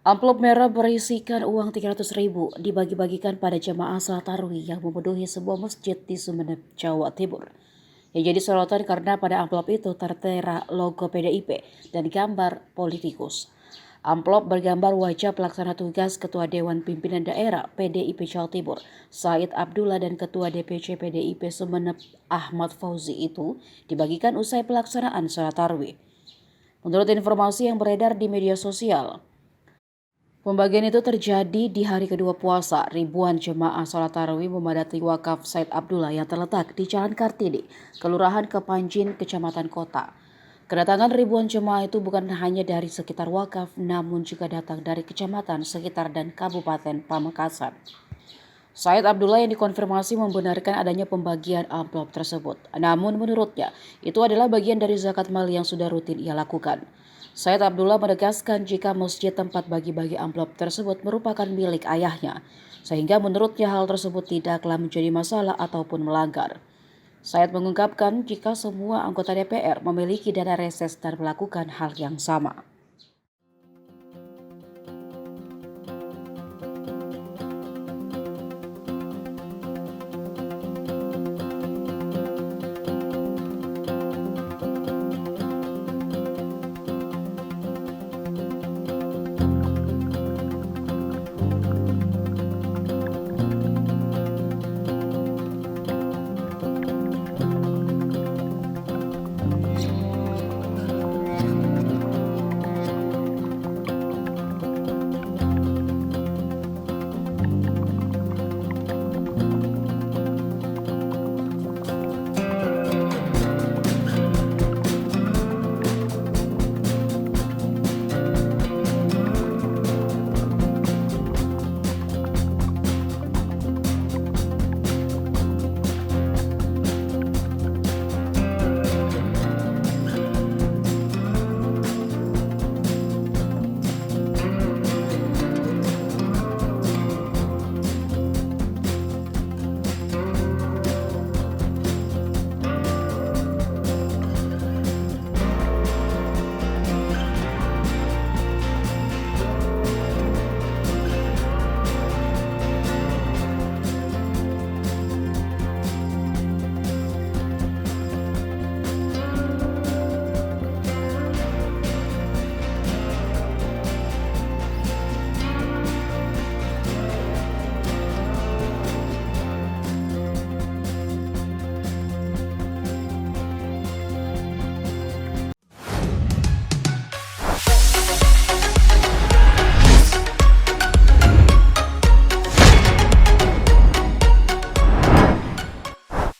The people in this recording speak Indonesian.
Amplop merah berisikan uang 300.000 dibagi-bagikan pada jemaah salat tarawih yang memenuhi sebuah masjid di Sumeneb, Jawa Timur. Yang jadi sorotan karena pada amplop itu tertera logo PDIP dan gambar politikus. Amplop bergambar wajah pelaksana tugas Ketua Dewan Pimpinan Daerah PDIP Jawa Timur, Said Abdullah, dan Ketua DPC PDIP Sumeneb Ahmad Fauzi itu dibagikan usai pelaksanaan salat tarawih. Menurut informasi yang beredar di media sosial, pembagian itu terjadi di hari kedua puasa. Ribuan jemaah salat tarawih memadati wakaf Said Abdullah yang terletak di Jalan Kartini, Kelurahan Kepanjin, Kecamatan Kota. Kedatangan ribuan jemaah itu bukan hanya dari sekitar wakaf, namun juga datang dari kecamatan sekitar dan Kabupaten Pamekasan. Said Abdullah yang dikonfirmasi membenarkan adanya pembagian amplop tersebut. Namun menurutnya, itu adalah bagian dari zakat mal yang sudah rutin ia lakukan. Said Abdullah menegaskan jika masjid tempat bagi-bagi amplop tersebut merupakan milik ayahnya, sehingga menurutnya hal tersebut tidaklah menjadi masalah ataupun melanggar. Said mengungkapkan jika semua anggota DPR memiliki dana reses dan melakukan hal yang sama.